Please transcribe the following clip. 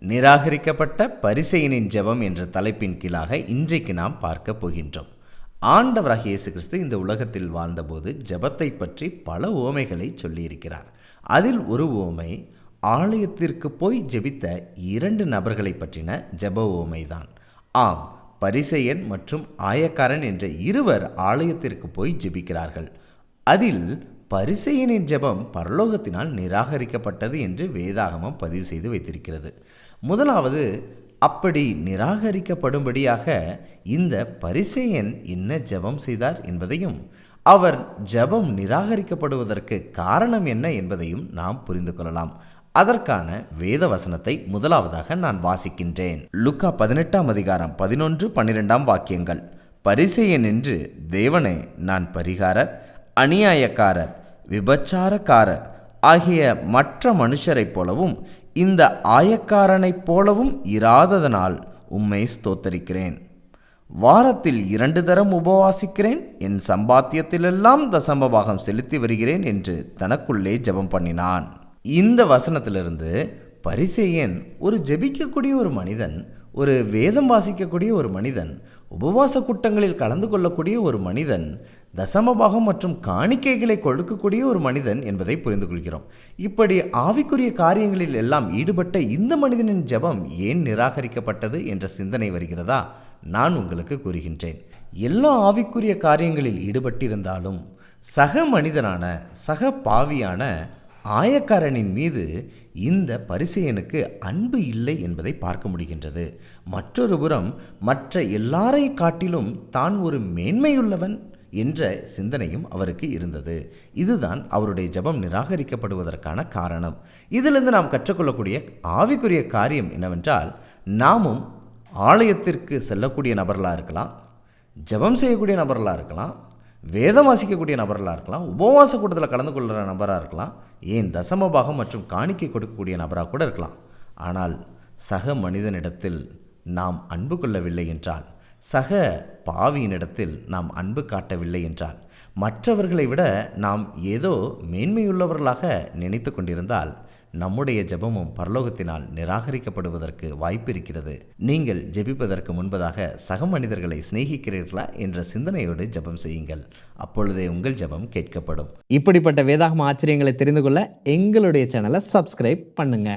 நிராகரிக்கப்பட்ட பரிசேயனின் ஜெபம் என்ற தலைப்பின் கீழாக இன்றைக்கு நாம் பார்க்க போகின்றோம். ஆண்டவராகிய இயேசு கிறிஸ்து இந்த உலகத்தில் வாழ்ந்தபோது ஜெபத்தை பற்றி பல உவமைகளை சொல்லியிருக்கிறார். அதில் ஒரு உவமை ஆலயத்திற்கு போய் ஜெபித்த 2 நபர்களை பற்றின ஜெப உவமைதான். ஆம், பரிசேயன் மற்றும் ஆயக்காரன் என்ற இருவர் ஆலயத்திற்கு போய் ஜெபிக்கிறார்கள். அதில் பரிசேயனின் ஜெபம் பரலோகத்தினால் நிராகரிக்கப்பட்டது என்று வேதாகமம் பதிவு செய்து வைத்திருக்கிறது. முதலாவது, அப்படி நிராகரிக்கப்படும்படியாக இந்த பரிசேயன் என்ன ஜெபம் செய்தார் என்பதையும் அவர் ஜெபம் நிராகரிக்கப்படுவதற்கு காரணம் என்ன என்பதையும் நாம் புரிந்து கொள்ளலாம். அதற்கான வேத வசனத்தை முதலாவதாக நான் வாசிக்கின்றேன். லூக்கா 18ஆம் அதிகாரம் 11-12 வாக்கியங்கள். பரிசேயன் என்று தேவனே, நான் பரிகாரர், அநியாயக்காரர், விபச்சாரக்காரர் ஆகிய மற்ற மனுஷரைப் போலவும் இந்த ஆயக்காரனைப் போலவும் இராததனால் உம்மை ஸ்தோத்தரிக்கிறேன். வாரத்தில் 2 தரம் உபவாசிக்கிறேன், என் சம்பாத்தியத்திலெல்லாம் தசமபாகம் செலுத்தி வருகிறேன் என்று தனக்குள்ளே ஜெபம் பண்ணினான். இந்த வசனத்திலிருந்து பரிசேயன் ஒரு ஜெபிக்கக்கூடிய ஒரு மனிதன், ஒரு வேதம் வாசிக்கக்கூடிய ஒரு மனிதன், உபவாச கூட்டங்களில் கலந்து கொள்ளக்கூடிய ஒரு மனிதன், தசமபாகம் மற்றும் காணிக்கைகளை கொடுக்கக்கூடிய ஒரு மனிதன் என்பதை புரிந்து கொள்கிறோம். இப்படி ஆவிக்குரிய காரியங்களில் எல்லாம் ஈடுபட்ட இந்த மனிதனின் ஜெபம் ஏன் நிராகரிக்கப்பட்டது என்ற சிந்தனை வருகிறதா? நான் உங்களுக்கு கூறுகின்றேன். எல்லா ஆவிக்குரிய காரியங்களில் ஈடுபட்டிருந்தாலும் சக மனிதனான, சக பாவியான ஆயக்காரனின் மீது இந்த பரிசேயனுக்கு அன்பு இல்லை என்பதை பார்க்க முடிகின்றது. மற்றொரு புறம் மற்ற எல்லாரை காட்டிலும் தான் ஒரு மேன்மையுள்ளவன் என்ற சிந்தனையும் அவருக்கு இருந்தது. இதுதான் அவருடைய ஜெபம் நிராகரிக்கப்படுவதற்கான காரணம். இதிலிருந்து நாம் கற்றுக்கொள்ளக்கூடிய ஆவிக்குரிய காரியம் என்னவென்றால், நாமும் ஆலயத்திற்கு செல்லக்கூடிய நபர்களாக இருக்கலாம், ஜெபம் செய்யக்கூடிய நபர்களாக இருக்கலாம், வேதம் வாசிக்கக்கூடிய நபர்களாக இருக்கலாம், உபவாச கூட்டத்தில் கலந்து கொள்கிற நபராக இருக்கலாம், ஏன் தசமபாகம் மற்றும் காணிக்கை கொடுக்கக்கூடிய நபராக கூட இருக்கலாம். ஆனால் சக மனிதனிடத்தில் நாம் அன்பு கொள்ளவில்லை என்றால், சக பாவியினிடத்தில் நாம் அன்பு காட்டவில்லை என்றால், மற்றவர்களை விட நாம் ஏதோ மேன்மையுள்ளவர்களாக நினைத்து கொண்டிருந்தால் நம்முடைய ஜெபமும் பரலோகத்தினால் நிராகரிக்கப்படுவதற்கு வாய்ப்பு இருக்கிறது. நீங்கள் ஜெபிப்பதற்கு முன்பதாக சக மனிதர்களை சிநேகிக்கிறீர்களா என்ற சிந்தனையோடு ஜெபம் செய்யுங்கள். அப்பொழுதே உங்கள் ஜெபம் கேட்கப்படும். இப்படிப்பட்ட வேதாகம ஆச்சரியங்களை தெரிந்து கொள்ள எங்களுடைய சேனலை சப்ஸ்கிரைப் பண்ணுங்க.